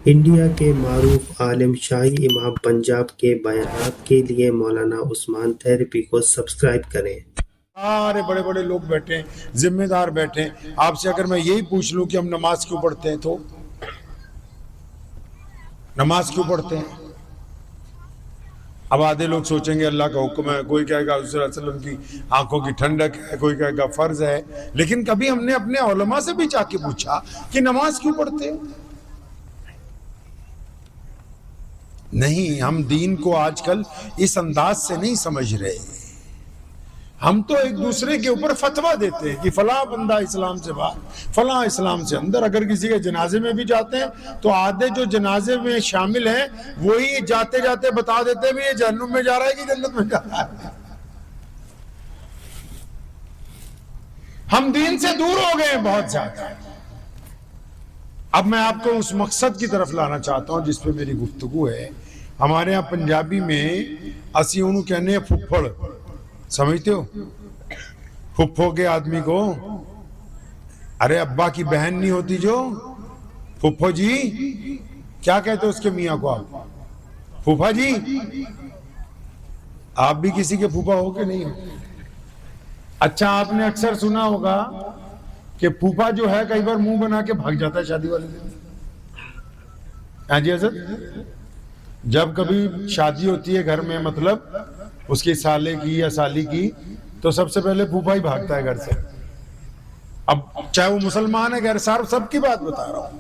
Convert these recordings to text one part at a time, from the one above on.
India کے معروف عالم شاہی امام پنجاب کے بیانات کے لیے مولانا عثمان تھیریپی کو سبسکرائب کریں۔ سارے بڑے بڑے لوگ بیٹھے ہیں، ذمہ دار بیٹھے ہیں۔ آپ سے اگر میں یہی پوچھ لوں کہ ہم نماز کیوں پڑھتے ہیں، تو نماز کیوں پڑھتے ہیں؟ اب آدھے لوگ سوچیں گے اللہ کا حکم ہے، کوئی کہے گا حضور صلی اللہ علیہ وسلم کی آنکھوں کی ٹھنڈک ہے، کوئی کہے گا فرض ہے۔ لیکن کبھی ہم نے اپنے علماء سے بھی جا کے پوچھا کہ نماز کیوں پڑھتے ہیں؟ نہیں، ہم دین کو آج کل اس انداز سے نہیں سمجھ رہے۔ ہم تو ایک دوسرے کے اوپر فتویٰ دیتے ہیں کہ فلاں بندہ اسلام سے باہر، فلاں اسلام سے اندر۔ اگر کسی کے جنازے میں بھی جاتے ہیں تو آدھے جو جنازے میں شامل ہیں وہی جاتے جاتے بتا دیتے ہیں بھی یہ جہنم میں جا رہا ہے کہ جنت میں جا رہا ہے۔ ہم دین سے دور ہو گئے ہیں بہت زیادہ۔ اب میں آپ کو اس مقصد کی طرف لانا چاہتا ہوں جس پہ میری گفتگو ہے۔ ہمارے ہاں پنجابی میں اسی انہوں کہنے ہیں پھپھڑ، سمجھتے ہو؟ پھپھو کے آدمی کو، ارے ابا کی بہن نہیں ہوتی جو پھپھو جی، کیا کہتے اس کے میاں کو آپ؟ پھوپھا جی۔ آپ بھی کسی کے پھوپھا ہو کہ نہیں ہو؟ اچھا، آپ نے اکثر سنا ہوگا کہ پھوپھا جو ہے کئی بار منہ بنا کے بھاگ جاتا ہے شادی والے دن۔ ہاں جی حضرت، جب کبھی شادی ہوتی ہے گھر میں، مطلب اس کی سالے کی یا سالی کی، تو سب سے پہلے پھوپھا ہی بھاگتا ہے گھر سے۔ اب چاہے وہ مسلمان ہے غیر سب کی بات بتا رہا ہوں۔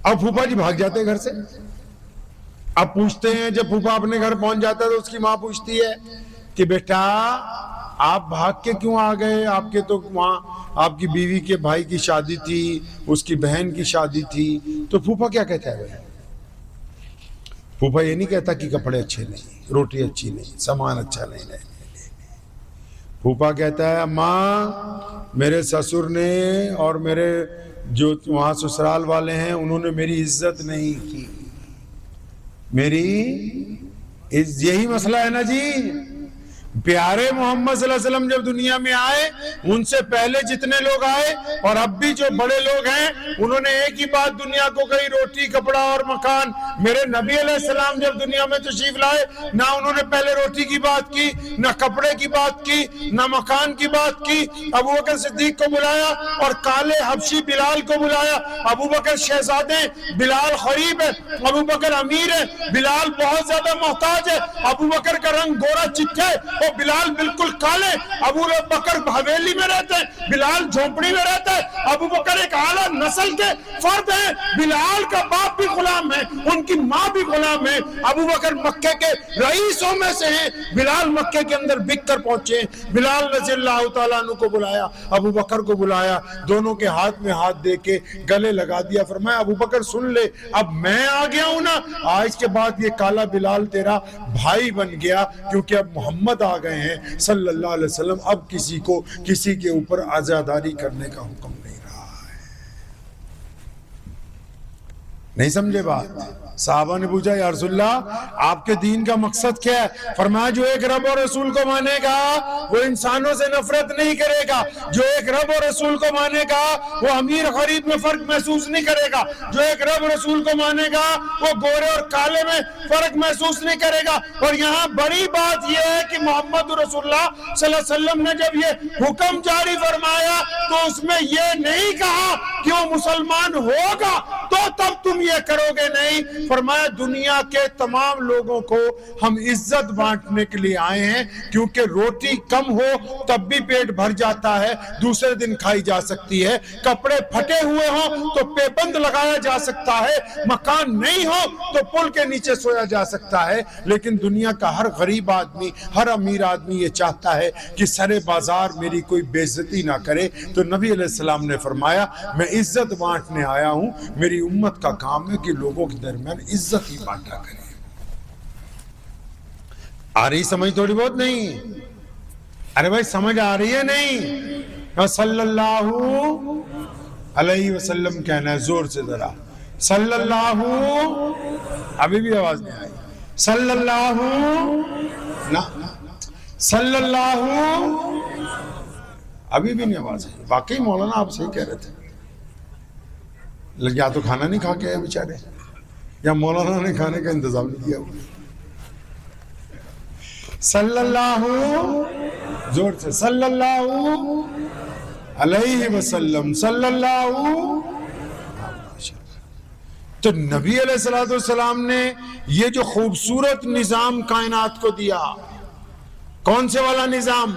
اب پھوپھا جی بھاگ جاتے ہیں گھر سے۔ اب پوچھتے ہیں، جب پھوپھا اپنے گھر پہنچ جاتا ہے تو اس کی ماں پوچھتی ہے کہ بیٹا آپ بھاگ کے کیوں آ گئے؟ آپ کے تو وہاں آپ کی بیوی کے بھائی کی شادی تھی، اس کی بہن کی شادی تھی۔ تو پھوپھا کیا کہتا ہے؟ پھوپھا یہ نہیں کہتا کہ کپڑے اچھے نہیں، روٹی اچھی نہیں، سامان اچھا نہیں۔ پھوپھا کہتا ہے ماں میرے سسر نے اور میرے جو وہاں سسرال والے ہیں انہوں نے میری عزت نہیں کی۔ یہی مسئلہ ہے نا جی۔ پیارے محمد صلی اللہ علیہ وسلم جب دنیا میں آئے، ان سے پہلے جتنے لوگ آئے اور اب بھی جو بڑے لوگ ہیں انہوں نے ایک ہی بات دنیا کو کہی، روٹی کپڑا اور مکان۔ میرے نبی علیہ السلام جب دنیا میں تشریف لائے، نہ انہوں نے پہلے روٹی کی بات کی، نہ کپڑے کی بات کی، نہ مکان کی بات کی۔ ابو بکر صدیق کو بلایا اور کالے حبشی بلال کو بلایا۔ ابو بکر شہزادے، بلال غریب ہے، ابو بکر امیر ہے، بلال بہت زیادہ محتاج ہے۔ ابو بکر کا رنگ گورا چٹھے، وہ بلال بالکل کالے۔ ابو بکر حویلی میں رہتے ہیں، بلال جھونپڑی میں رہتا ہے۔ ابو بکر ایک اعلیٰ نسل کے فرد ہیں، بلال کا باپ بھی غلام ہے، ان کی ماں بھی غلام ہے۔ ابو بکر مکے کے رئیسوں میں سے ہیں، بلال مکے کے اندر بک کر پہنچے۔ بلال رضی اللہ تعالیٰ عنہ کو بلایا، ابو بکر کو بلایا، دونوں کے ہاتھ میں ہاتھ دے کے گلے لگا دیا۔ فرمایا ابو بکر سن لے، اب میں آ گیا ہوں نا، آج کے بعد یہ کالا بلال تیرا بھائی بن گیا، کیونکہ اب محمد آ گئے ہیں صلی اللہ علیہ وسلم۔ اب کسی کو کسی کے اوپر عزاداری کرنے کا حکم نہیں رہا ہے۔ نہیں سمجھے بات؟ صحابہ نے پوچھا یا رسول اللہ آپ کے دین کا مقصد کیا ہے؟ فرمایا جو ایک رب اور رسول کو مانے گا وہ انسانوں سے نفرت نہیں کرے گا، جو ایک رب اور رسول کو مانے گا وہ امیر غریب میں فرق محسوس نہیں کرے گا، جو ایک رب رسول کو مانے گا وہ گورے اور کالے میں فرق محسوس نہیں کرے گا۔ اور یہاں بڑی بات یہ ہے کہ محمد رسول اللہ صلی اللہ علیہ وسلم نے جب یہ حکم جاری فرمایا تو اس میں یہ نہیں کہا کہ وہ مسلمان ہوگا تو تب تم یہ کرو گے، نہیں۔ فرمایا دنیا کے تمام لوگوں کو ہم عزت بانٹنے کے لیے آئے ہیں، کیونکہ روٹی کم ہو تب بھی پیٹ بھر جاتا ہے، دوسرے دن کھائی جا سکتی ہے، کپڑے پھٹے ہوئے ہوں تو پیبند لگایا جا سکتا ہے، مکان نہیں ہو تو پل کے نیچے سویا جا سکتا ہے۔ لیکن دنیا کا ہر غریب آدمی، ہر امیر آدمی یہ چاہتا ہے کہ سرے بازار میری کوئی بے عزتی نہ کرے۔ تو نبی علیہ السلام نے فرمایا میں عزت بانٹنے آیا ہوں، میری امت کا کام ہے کہ لوگوں کے درمیان عزت ہی بانٹا کرے۔ آ رہی سمجھ تھوڑی بہت نہیں؟ ارے بھائی سمجھ آ رہی ہے نہیں؟ صلی اللہ علیہ وسلم کہنا ہے زور سے ذرا، صلی اللہ، ابھی بھی آواز نہیں آئی، صلی اللہ نہ، صلی اللہ، ابھی بھی نہیں آواز آئی۔ واقعی مولانا آپ صحیح کہہ رہے تھے، یا تو کھانا نہیں کھا کے آئے بیچارے۔ یا مولانا نے کھانے کا انتظام نہیں کیا؟ صلی اللہ زور سے صلی اللہ علیہ وسلم صلی اللہ. تو نبی علیہ السلام نے یہ جو خوبصورت نظام کائنات کو دیا، کون سے والا نظام؟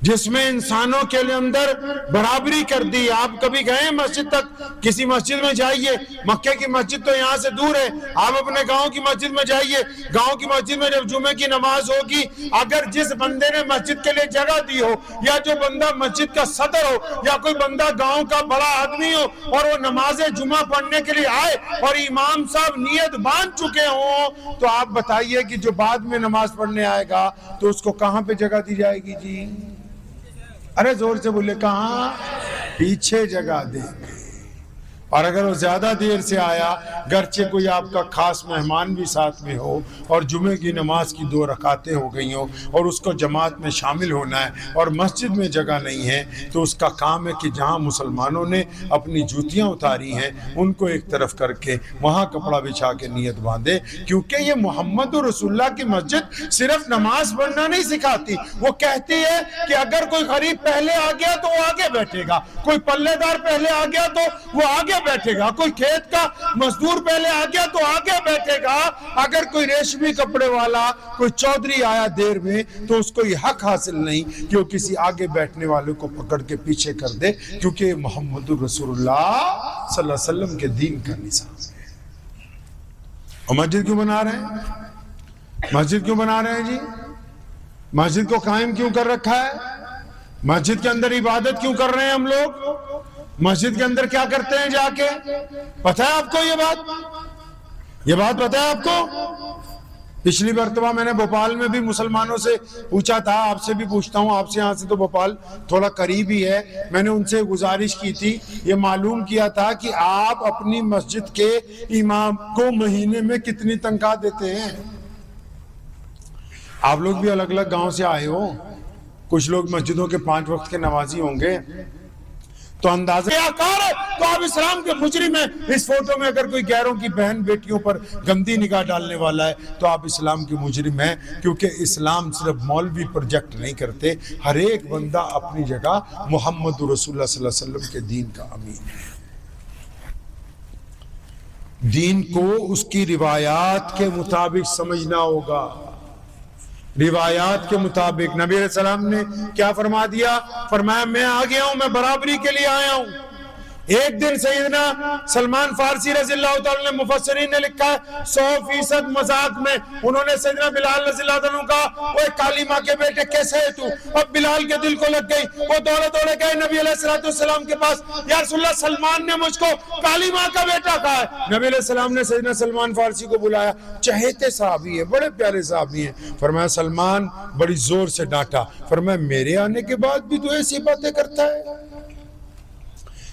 جس میں انسانوں کے اندر برابری کر دی. آپ کبھی گئے مسجد تک؟ کسی مسجد میں جائیے، مکے کی مسجد تو یہاں سے دور ہے، آپ اپنے گاؤں کی مسجد میں جائیے. گاؤں کی مسجد میں جب جمعے کی نماز ہوگی، اگر جس بندے نے مسجد کے لیے جگہ دی ہو، یا جو بندہ مسجد کا صدر ہو، یا کوئی بندہ گاؤں کا بڑا آدمی ہو، اور وہ نماز جمعہ پڑھنے کے لیے آئے اور امام صاحب نیت باندھ چکے ہوں، تو آپ بتائیے کہ جو بعد میں نماز پڑھنے آئے گا تو اس کو کہاں پہ جگہ دی جائے گی جی؟ ارے زور سے بولے، کہاں؟ پیچھے جگہ دیں گے. اور اگر وہ زیادہ دیر سے آیا، گرچہ کوئی آپ کا خاص مہمان بھی ساتھ میں ہو، اور جمعے کی نماز کی 2 رکعتیں ہو گئی ہوں، اور اس کو جماعت میں شامل ہونا ہے، اور مسجد میں جگہ نہیں ہے، تو اس کا کام ہے کہ جہاں مسلمانوں نے اپنی جوتیاں اتاری ہیں ان کو ایک طرف کر کے وہاں کپڑا بچھا کے نیت باندھے. کیونکہ یہ محمد رسول اللہ کی مسجد صرف نماز پڑھنا نہیں سکھاتی، وہ کہتی ہے کہ اگر کوئی غریب پہلے آ گیا تو وہ آگے بیٹھے گا، کوئی پلے دار پہلے آ گیا تو وہ آگے بیٹھے گا، کوئی کھیت کا مزدور پہلے آ گیا تو آگے بیٹھے گا. اگر کوئی ریشمی کپڑے والا، کوئی چودھری آیا دیر میں، تو اس کو یہ حق حاصل نہیں کہ وہ کسی آگے بیٹھنے والے کو پکڑ کے پیچھے کر دے، کیونکہ محمد رسول اللہ صلی اللہ علیہ وسلم کے دین کا نظام ہے. اور مسجد کیوں بنا رہے ہیں؟ مسجد کیوں بنا رہے ہیں جی؟ مسجد کو قائم کیوں کر رکھا ہے؟ مسجد کے اندر عبادت کیوں کر رہے ہیں ہم لوگ؟ مسجد کے اندر کیا کرتے ہیں جا کے؟ پتہ ہے آپ کو یہ بات پتہ ہے آپ کو؟ پچھلی مرتبہ میں نے بھوپال میں بھی مسلمانوں سے پوچھا تھا، آپ سے بھی پوچھتا ہوں، آپ سے یہاں سے تو بھوپال تھوڑا قریب ہی ہے. میں نے ان سے گزارش کی تھی، یہ معلوم کیا تھا کہ آپ اپنی مسجد کے امام کو مہینے میں کتنی تنخواہ دیتے ہیں؟ آپ لوگ بھی الگ الگ گاؤں سے آئے ہو، کچھ لوگ مسجدوں کے 5 وقت کے نمازی ہوں گے، تو اندازہ تو آپ اسلام کے مجرم ہیں. اس فوٹو میں اگر کوئی غیروں کی بہن بیٹیوں پر گندی نگاہ ڈالنے والا ہے تو آپ اسلام کے مجرم ہیں. کیونکہ اسلام صرف مولوی پروجیکٹ نہیں کرتے، ہر ایک بندہ اپنی جگہ محمد رسول اللہ صلی اللہ علیہ وسلم کے دین کا امین ہے. دین کو اس کی روایات کے مطابق سمجھنا ہوگا. روایات کے مطابق نبی علیہ السلام نے کیا فرما دیا؟ فرمایا میں آ گیا ہوں، میں برابری کے لیے آیا ہوں. ایک دن سیدنا سلمان فارسی رضی اللہ تعالیٰ نے، مفسرین نے لکھا ہے 100% مذاق میں انہوں نے سیدنا بلال رضی اللہ عنہ کہا، وہ کالی ماں کے بیٹے کیسے ہے تو؟ اب بلال کے دل کو لگ گئی، وہ دوڑے دوڑے گئے نبی علیہ السلام کے پاس، یا رسول اللہ سلمان نے مجھ کو کالی ماں کا بیٹا کہا ہے. نبی علیہ السلام نے سیدنا سلمان فارسی کو بلایا، چہیتے صحابی ہیں، بڑے پیارے صحابی ہیں. فرمایا سلمان بڑی زور سے ڈانٹا، فرمایا میرے آنے کے بعد بھی تو ایسی باتیں کرتا ہے؟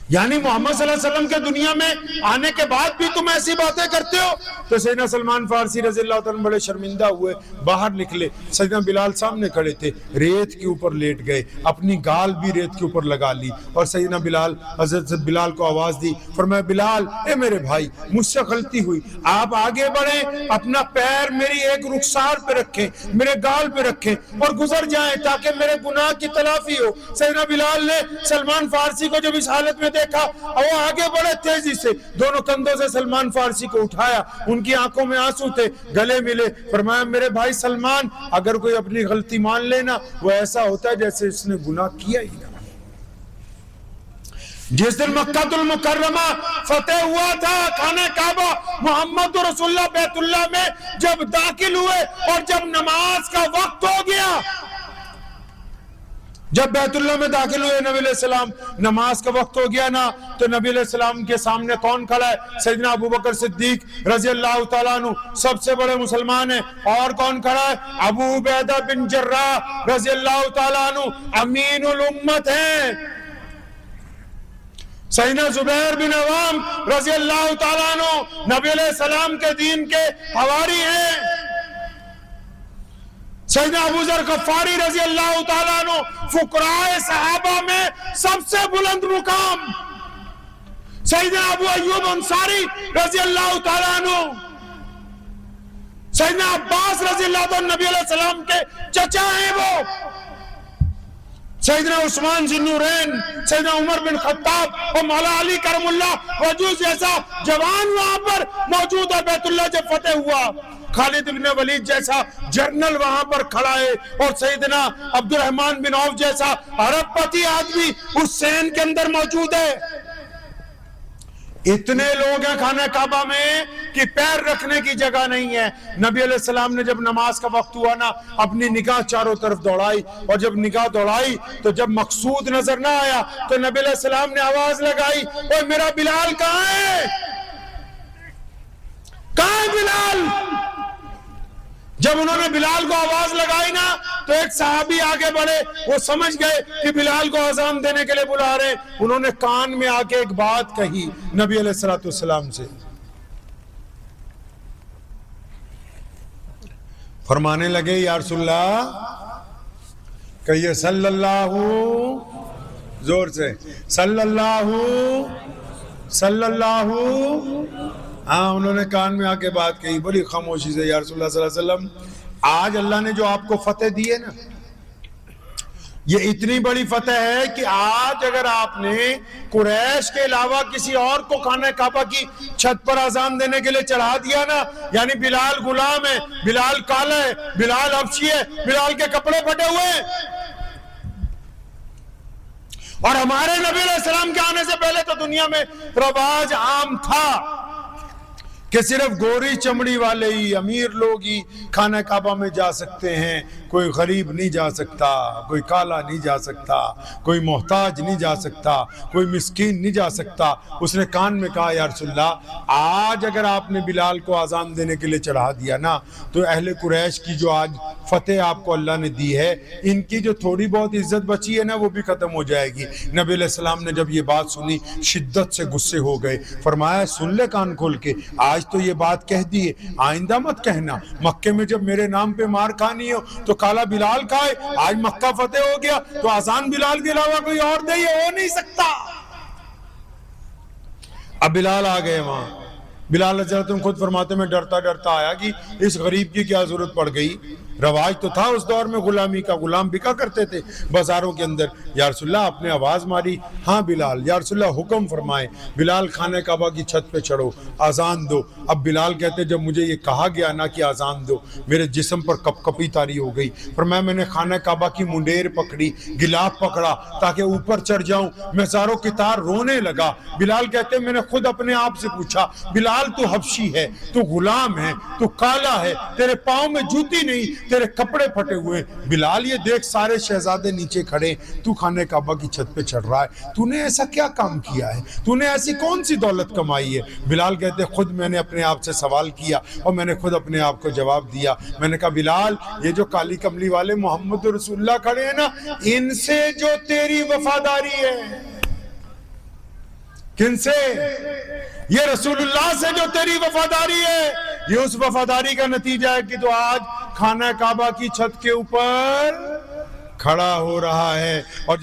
یعنی محمد صلی اللہ علیہ وسلم کے دنیا میں آنے کے بعد بھی تم ایسی باتیں کرتے ہو؟ تو سیدنا سلمان فارسی رضی اللہ تعالیٰ بڑے شرمندہ ہوئے، باہر نکلے. سیدنا بلال سامنے کھڑے تھے، ریت کے اوپر لیٹ گئے، اپنی گال بھی ریت کے اوپر لگا لی، اور سیدنا بلال، حضرت بلال کو آواز دی. فرمایا بلال اے میرے بھائی، مجھ سے غلطی ہوئی، آپ آگے بڑھیں، اپنا پیر میری ایک رخسار پہ رکھیں، میرے گال پہ رکھیں اور گزر جائیں تاکہ میرے گناہ کی تلافی ہو. سیدنا بلال نے سلمان فارسی کو جب اس حالت میں دیکھا، اور وہ آگے بڑے تیزی سے دونوں کندھوں سے سلمان فارسی کو اٹھایا، ان کی آنکھوں میں آنسو تھے، گلے ملے. فرمایا میرے بھائی سلمان، اگر کوئی اپنی غلطی مان لینا وہ ایسا ہوتا ہے جیسے اس نے گناہ کیا ہی نہ. جس دن مکہ المکرمہ فتح ہوا تھا، خانہ کعبہ، محمد رسول اللہ بیت اللہ میں جب داخل ہوئے اور جب نماز کا وقت ہو گیا، جب بیت اللہ میں داخل ہوئے نبی علیہ السلام، نماز کا وقت ہو گیا نا، تو نبی علیہ السلام کے سامنے کون کھڑا ہے؟ سیدنا ابو بکر صدیق رضی اللہ تعالیٰ عنہ، سب سے بڑے مسلمان ہیں. اور کون کھڑا ہے؟ ابو عبیدہ بن جراح رضی اللہ تعالیٰ عنہ، امین الامت ہیں. سیدنا زبیر بن عوام رضی اللہ تعالیٰ عنہ نبی علیہ السلام کے دین کے حواری ہیں. سیدنا ابو ذر غفاری رضی اللہ تعالیٰ عنہ فقراء صحابہ میں سب سے بلند مقام. سیدنا ابو ایوب انصاری رضی اللہ تعالیٰ عنہ، سیدنا عباس رضی اللہ عنہ، نبی علیہ السلام کے چچا ہیں وہ، سیدنا عثمان ذی النورین، سیدنا عمر بن خطاب اور مولا علی کرم اللہ وجہ جیسا جوان وہاں پر موجود ہے۔ بیت اللہ جب فتح ہوا، خالد بن ولید جیسا جرنل وہاں پر کھڑا ہے، اور سیدنا عبد الرحمن بن عوف جیسا عرب پتی آدمی اس سین کے اندر موجود ہے۔ اتنے لوگ ہیں خانہ کعبہ میں کہ پیر رکھنے کی جگہ نہیں ہے۔ نبی علیہ السلام نے جب نماز کا وقت ہوا نا، اپنی نگاہ چاروں طرف دوڑائی، اور جب نگاہ دوڑائی تو جب مقصود نظر نہ آیا تو نبی علیہ السلام نے آواز لگائی، اوہ میرا بلال کہاں ہے؟ کہاں ہے بلال؟ جب انہوں نے بلال کو آواز لگائی نا تو ایک صحابی آگے بڑھے، وہ سمجھ گئے کہ بلال کو اذان دینے کے لیے بلا رہے، انہوں نے کان میں آ کے ایک بات کہی نبی علیہ السلام سے، فرمانے لگے یا رسول اللہ، کہیے صلی اللہ، زور سے صلی اللہ، ہاں انہوں نے کان میں آ کے بات کہی بڑی خاموشی سے، یا رسول اللہ صلی اللہ علیہ وسلم، آج اللہ نے جو آپ کو فتح دی ہے نا، یہ اتنی بڑی فتح ہے کہ آج اگر آپ نے قریش کے علاوہ کسی اور کو خانہ کعبہ کی چھت پر اذان دینے کے لیے چڑھا دیا نا، یعنی بلال غلام ہے، بلال کالا ہے، بلال حبشی ہے، بلال کے کپڑے پھٹے ہوئے ہیں، اور ہمارے نبی علیہ السلام کے آنے سے پہلے تو دنیا میں رواج عام تھا کہ صرف گوری چمڑی والے ہی، امیر لوگ ہی خانہ کعبہ میں جا سکتے ہیں، کوئی غریب نہیں جا سکتا، کوئی کالا نہیں جا سکتا، کوئی محتاج نہیں جا سکتا، کوئی مسکین نہیں جا سکتا۔ اس نے کان میں کہا یا رسول اللہ، آج اگر آپ نے بلال کو اذان دینے کے لیے چڑھا دیا نا تو اہل قریش کی جو آج فتح آپ کو اللہ نے دی ہے، ان کی جو تھوڑی بہت عزت بچی ہے نا وہ بھی ختم ہو جائے گی۔ نبی علیہ السلام نے جب یہ بات سنی شدت سے غصے ہو گئے، فرمایا سن لے کان کھول کے، آج تو یہ بات کہہ دیے، آئندہ مت کہنا مکے میں جب میرے نام پہ مار کھانی ہو تو کالا بلال کھائے، آج مکہ فتح ہو گیا تو اذان بلال کے علاوہ کوئی اور دے، یہ ہو نہیں سکتا۔ اب بلال آ گئے وہاں، بلال حضرت خود فرماتے میں ڈرتا ڈرتا آیا کہ اس غریب کی کیا ضرورت پڑ گئی، رواج تو تھا اس دور میں غلامی کا، غلام بکا کرتے تھے بازاروں کے اندر۔ یا رسول اللہ آپ نے آواز ماری، ہاں بلال، یا رسول اللہ حکم فرمائے، بلال خانہ کعبہ کی چھت پہ چڑھو، اذان دو۔ اب بلال کہتے جب مجھے یہ کہا گیا نا کہ اذان دو، میرے جسم پر کپ کپی طاری ہو گئی، فرمایا میں نے خانہ کعبہ کی منڈیر پکڑی، گلاف پکڑا تاکہ اوپر چڑھ جاؤں، میں زاروں کی تار رونے لگا۔ بلال کہتے میں نے خود اپنے آپ سے پوچھا، بلال تو حبشی ہے، تو غلام ہے، تو کالا ہے، تیرے پاؤں میں جوتی نہیں، تیرے کپڑے پھٹے ہوئے، بلال یہ دیکھ سارے شہزادے نیچے کھڑے، تو خانہ کعبہ کی چھت پہ چڑھ رہا ہے، تو نے ایسا کیا کام کیا ہے، تو نے ایسی کون سی دولت کمائی ہے؟ بلال کہتے خود میں نے اپنے آپ سے سوال کیا اور میں نے خود اپنے آپ کو جواب دیا۔ میں نے کہا بلال، یہ جو کالی کملی والے محمد رسول اللہ کھڑے ہیں نا، ان سے جو تیری وفاداری ہے، کن سے؟ یہ رسول اللہ سے جو تیری وفاداری ہے، یہ اس وفاداری کا نتیجہ ہے کہ تو آج خانہ کعبہ کی چھت کے اوپر کھڑا ہو رہا ہے۔ اور